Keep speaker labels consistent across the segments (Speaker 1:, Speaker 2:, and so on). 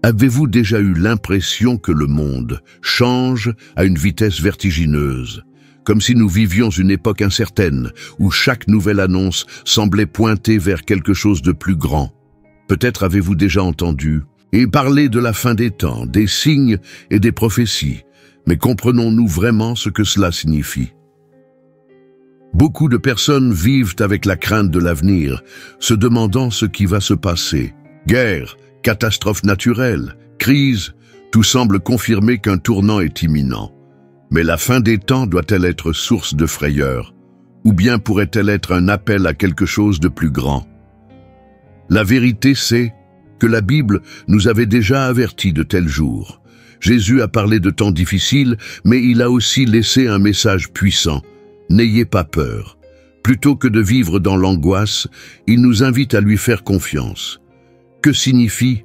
Speaker 1: Avez-vous déjà eu l'impression que le monde change à une vitesse vertigineuse, comme si nous vivions une époque incertaine, où chaque nouvelle annonce semblait pointer vers quelque chose de plus grand? Peut-être avez-vous déjà entendu et parlé de la fin des temps, des signes et des prophéties, mais comprenons-nous vraiment ce que cela signifie? Beaucoup de personnes vivent avec la crainte de l'avenir, se demandant ce qui va se passer. Guerre, catastrophes naturelles, crise, tout semble confirmer qu'un tournant est imminent. Mais la fin des temps doit-elle être source de frayeur? Ou bien pourrait-elle être un appel à quelque chose de plus grand? La vérité, c'est que la Bible nous avait déjà avertis de tels jours. Jésus a parlé de temps difficiles, mais il a aussi laissé un message puissant. N'ayez pas peur. Plutôt que de vivre dans l'angoisse, il nous invite à lui faire confiance. Que signifie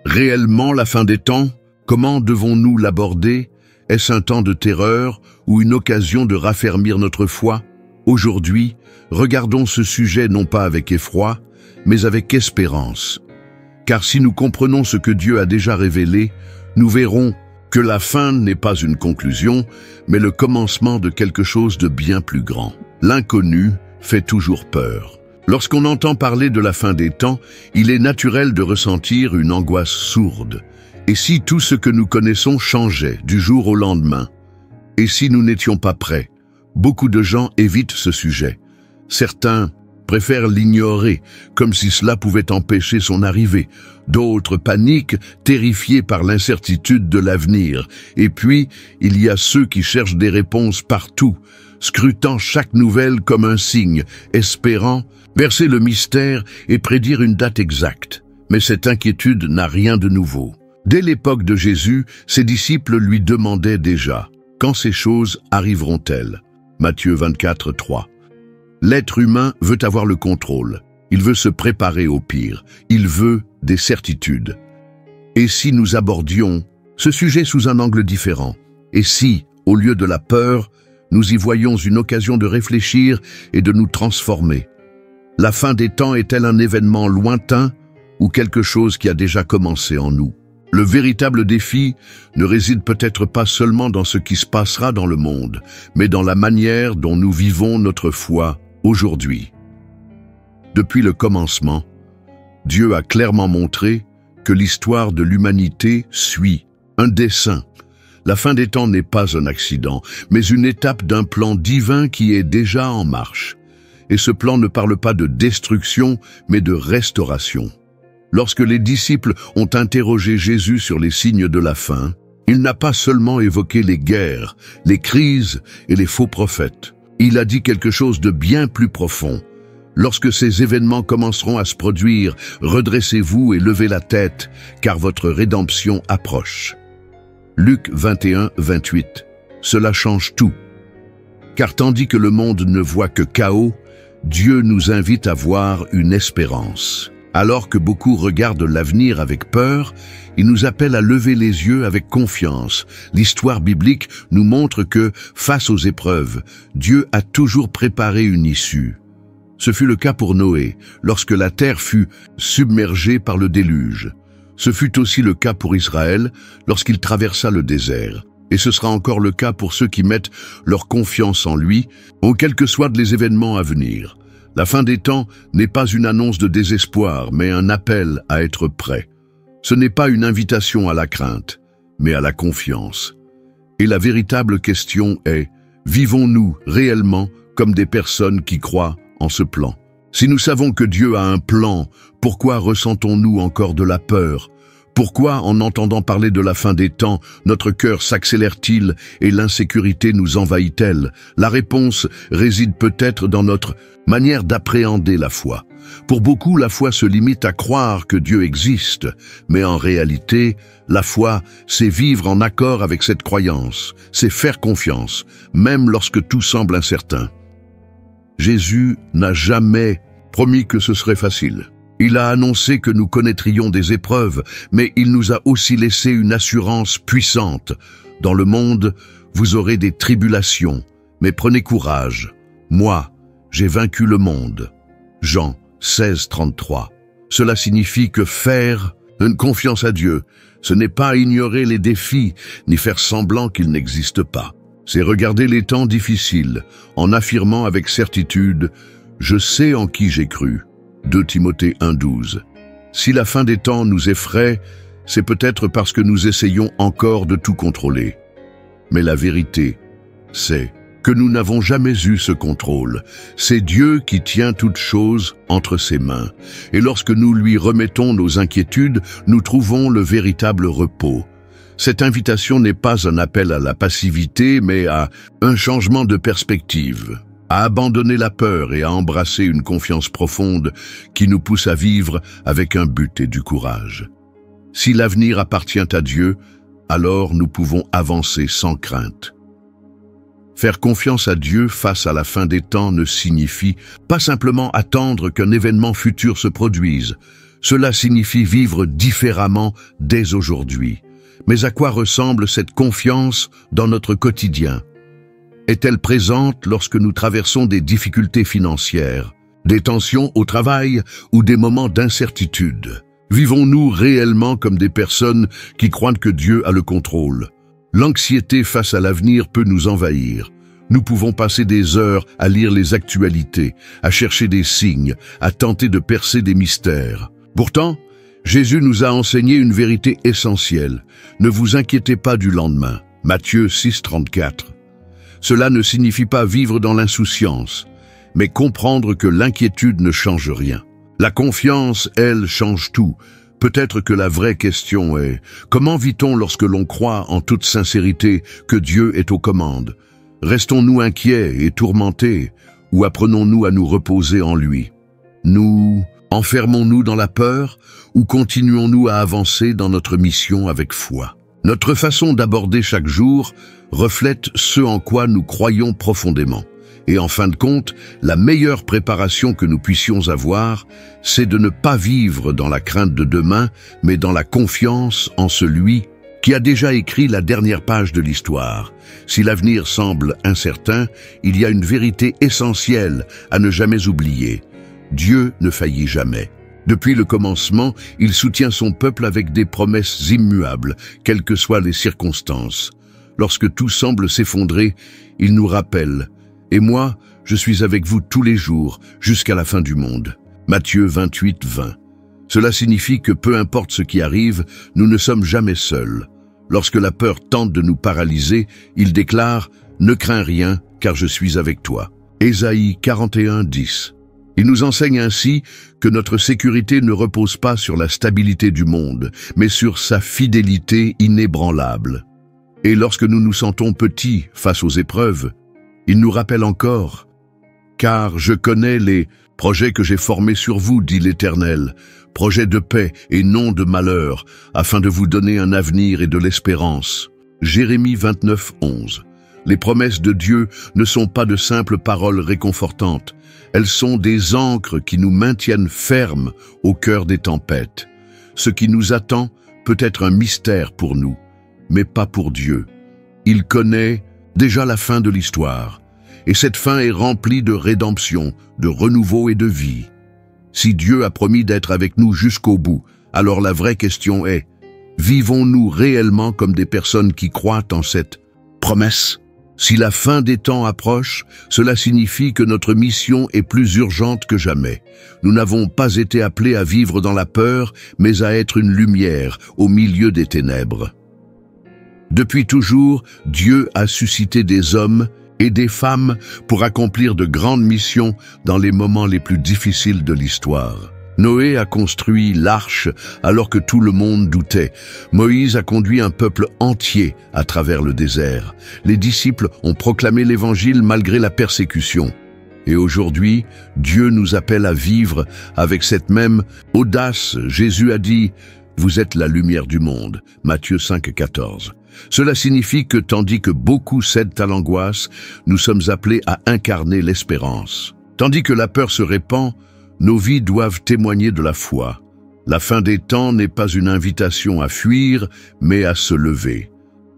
Speaker 1: réellement la fin des temps? Comment devons-nous l'aborder? Est-ce un temps de terreur ou une occasion de raffermir notre foi? Aujourd'hui, regardons ce sujet non pas avec effroi, mais avec espérance. Car si nous comprenons ce que Dieu a déjà révélé, nous verrons que la fin n'est pas une conclusion, mais le commencement de quelque chose de bien plus grand. L'inconnu fait toujours peur. Lorsqu'on entend parler de la fin des temps, il est naturel de ressentir une angoisse sourde. Et si tout ce que nous connaissons changeait du jour au lendemain? Et si nous n'étions pas prêts? Beaucoup de gens évitent ce sujet. Certains préfèrent l'ignorer, comme si cela pouvait empêcher son arrivée. D'autres paniquent, terrifiés par l'incertitude de l'avenir. Et puis, il y a ceux qui cherchent des réponses partout, scrutant chaque nouvelle comme un signe, espérant verser le mystère et prédire une date exacte. Mais cette inquiétude n'a rien de nouveau. Dès l'époque de Jésus, ses disciples lui demandaient déjà « Quand ces choses arriveront-elles » Matthieu 24, 3. L'être humain veut avoir le contrôle. Il veut se préparer au pire. Il veut des certitudes. Et si nous abordions ce sujet sous un angle différent? Et si, au lieu de la peur, nous y voyons une occasion de réfléchir et de nous transformer? La fin des temps est-elle un événement lointain ou quelque chose qui a déjà commencé en nous? Le véritable défi ne réside peut-être pas seulement dans ce qui se passera dans le monde, mais dans la manière dont nous vivons notre foi aujourd'hui. Depuis le commencement, Dieu a clairement montré que l'histoire de l'humanité suit un dessein. La fin des temps n'est pas un accident, mais une étape d'un plan divin qui est déjà en marche. Et ce plan ne parle pas de destruction, mais de restauration. Lorsque les disciples ont interrogé Jésus sur les signes de la fin, il n'a pas seulement évoqué les guerres, les crises et les faux prophètes. Il a dit quelque chose de bien plus profond. Lorsque ces événements commenceront à se produire, redressez-vous et levez la tête, car votre rédemption approche. Luc 21, 28. Cela change tout. Car tandis que le monde ne voit que chaos, Dieu nous invite à voir une espérance. Alors que beaucoup regardent l'avenir avec peur, il nous appelle à lever les yeux avec confiance. L'histoire biblique nous montre que, face aux épreuves, Dieu a toujours préparé une issue. Ce fut le cas pour Noé, lorsque la terre fut submergée par le déluge. Ce fut aussi le cas pour Israël, lorsqu'il traversa le désert. Et ce sera encore le cas pour ceux qui mettent leur confiance en lui, ou quels que soient les événements à venir. La fin des temps n'est pas une annonce de désespoir, mais un appel à être prêt. Ce n'est pas une invitation à la crainte, mais à la confiance. Et la véritable question est, vivons-nous réellement comme des personnes qui croient en ce plan? Si nous savons que Dieu a un plan, pourquoi ressentons-nous encore de la peur? Pourquoi, en entendant parler de la fin des temps, notre cœur s'accélère-t-il et l'insécurité nous envahit-elle? La réponse réside peut-être dans notre manière d'appréhender la foi. Pour beaucoup, la foi se limite à croire que Dieu existe, mais en réalité, la foi, c'est vivre en accord avec cette croyance, c'est faire confiance, même lorsque tout semble incertain. Jésus n'a jamais promis que ce serait facile. Il a annoncé que nous connaîtrions des épreuves, mais il nous a aussi laissé une assurance puissante. Dans le monde, vous aurez des tribulations, mais prenez courage. Moi, j'ai vaincu le monde. Jean 16, 33. Cela signifie que faire Une confiance à Dieu, ce n'est pas ignorer les défis, ni faire semblant qu'ils n'existent pas. C'est regarder les temps difficiles, en affirmant avec certitude « Je sais en qui j'ai cru ». 2 Timothée 1,12. Si la fin des temps nous effraie, c'est peut-être parce que nous essayons encore de tout contrôler. Mais la vérité, c'est que nous n'avons jamais eu ce contrôle. C'est Dieu qui tient toutes choses entre ses mains. Et lorsque nous lui remettons nos inquiétudes, nous trouvons le véritable repos. Cette invitation n'est pas un appel à la passivité, mais à un changement de perspective, à abandonner la peur et à embrasser une confiance profonde qui nous pousse à vivre avec un but et du courage. Si l'avenir appartient à Dieu, alors nous pouvons avancer sans crainte. Faire confiance à Dieu face à la fin des temps ne signifie pas simplement attendre qu'un événement futur se produise. Cela signifie vivre différemment dès aujourd'hui. Mais à quoi ressemble cette confiance dans notre quotidien? Est-elle présente lorsque nous traversons des difficultés financières, des tensions au travail ou des moments d'incertitude? Vivons-nous réellement comme des personnes qui croient que Dieu a le contrôle? L'anxiété face à l'avenir peut nous envahir. Nous pouvons passer des heures à lire les actualités, à chercher des signes, à tenter de percer des mystères. Pourtant, Jésus nous a enseigné une vérité essentielle. Ne vous inquiétez pas du lendemain. Matthieu 6,34. Cela ne signifie pas vivre dans l'insouciance, mais comprendre que l'inquiétude ne change rien. La confiance, elle, change tout. Peut-être que la vraie question est, comment vit-on lorsque l'on croit en toute sincérité que Dieu est aux commandes? Restons-nous inquiets et tourmentés, ou apprenons-nous à nous reposer en lui? Nous enfermons-nous dans la peur, ou continuons-nous à avancer dans notre mission avec foi? Notre façon d'aborder chaque jour reflète ce en quoi nous croyons profondément. Et en fin de compte, la meilleure préparation que nous puissions avoir, c'est de ne pas vivre dans la crainte de demain, mais dans la confiance en celui qui a déjà écrit la dernière page de l'histoire. Si l'avenir semble incertain, il y a une vérité essentielle à ne jamais oublier. Dieu ne faillit jamais. Depuis le commencement, il soutient son peuple avec des promesses immuables, quelles que soient les circonstances. Lorsque tout semble s'effondrer, il nous rappelle « Et moi, je suis avec vous tous les jours, jusqu'à la fin du monde. » Matthieu 28, 20. Cela signifie que peu importe ce qui arrive, nous ne sommes jamais seuls. Lorsque la peur tente de nous paralyser, il déclare « Ne crains rien, car je suis avec toi. » Ésaïe 41, 10. Il nous enseigne ainsi que notre sécurité ne repose pas sur la stabilité du monde, mais sur sa fidélité inébranlable. Et lorsque nous nous sentons petits face aux épreuves, il nous rappelle encore « Car je connais les projets que j'ai formés sur vous, dit l'Éternel, projets de paix et non de malheur, afin de vous donner un avenir et de l'espérance. » Jérémie 29, 11. Les promesses de Dieu ne sont pas de simples paroles réconfortantes. Elles sont des ancres qui nous maintiennent fermes au cœur des tempêtes. Ce qui nous attend peut être un mystère pour nous, mais pas pour Dieu. Il connaît déjà la fin de l'histoire, et cette fin est remplie de rédemption, de renouveau et de vie. Si Dieu a promis d'être avec nous jusqu'au bout, alors la vraie question est, vivons-nous réellement comme des personnes qui croient en cette promesse? Si la fin des temps approche, cela signifie que notre mission est plus urgente que jamais. Nous n'avons pas été appelés à vivre dans la peur, mais à être une lumière au milieu des ténèbres. Depuis toujours, Dieu a suscité des hommes et des femmes pour accomplir de grandes missions dans les moments les plus difficiles de l'histoire. Noé a construit l'arche alors que tout le monde doutait. Moïse a conduit un peuple entier à travers le désert. Les disciples ont proclamé l'Évangile malgré la persécution. Et aujourd'hui, Dieu nous appelle à vivre avec cette même audace. Jésus a dit « Vous êtes la lumière du monde » Matthieu 5, 14. Cela signifie que tandis que beaucoup cèdent à l'angoisse, nous sommes appelés à incarner l'espérance. Tandis que la peur se répand, nos vies doivent témoigner de la foi. La fin des temps n'est pas une invitation à fuir, mais à se lever,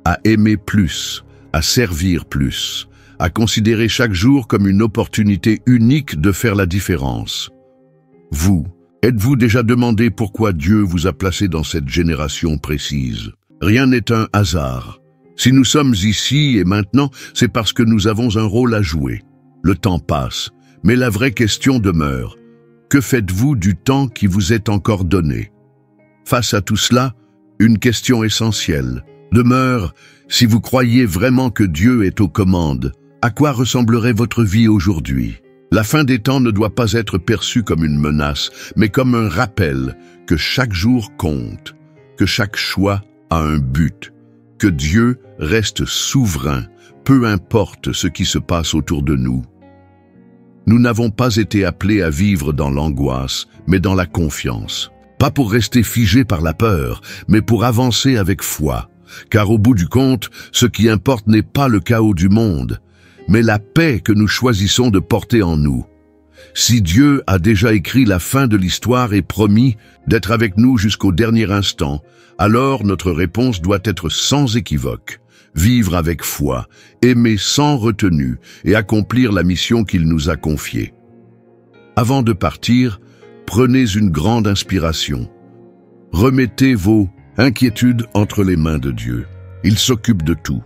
Speaker 1: à aimer plus, à servir plus, à considérer chaque jour comme une opportunité unique de faire la différence. Vous, Êtes-vous déjà demandé pourquoi Dieu vous a placé dans cette génération précise? Rien n'est un hasard. Si nous sommes ici et maintenant, c'est parce que nous avons un rôle à jouer. Le temps passe, mais la vraie question demeure. Que faites-vous du temps qui vous est encore donné? Face à tout cela, une question essentielle demeure. Si vous croyez vraiment que Dieu est aux commandes, à quoi ressemblerait votre vie aujourd'hui? La fin des temps ne doit pas être perçue comme une menace, mais comme un rappel que chaque jour compte, que chaque choix a un but, que Dieu reste souverain, peu importe ce qui se passe autour de nous. Nous n'avons pas été appelés à vivre dans l'angoisse, mais dans la confiance. Pas pour rester figés par la peur, mais pour avancer avec foi. Car au bout du compte, ce qui importe n'est pas le chaos du monde, mais la paix que nous choisissons de porter en nous. Si Dieu a déjà écrit la fin de l'histoire et promis d'être avec nous jusqu'au dernier instant, alors notre réponse doit être sans équivoque. Vivre avec foi, aimer sans retenue et accomplir la mission qu'il nous a confiée. Avant de partir, prenez une grande inspiration. Remettez vos inquiétudes entre les mains de Dieu. Il s'occupe de tout.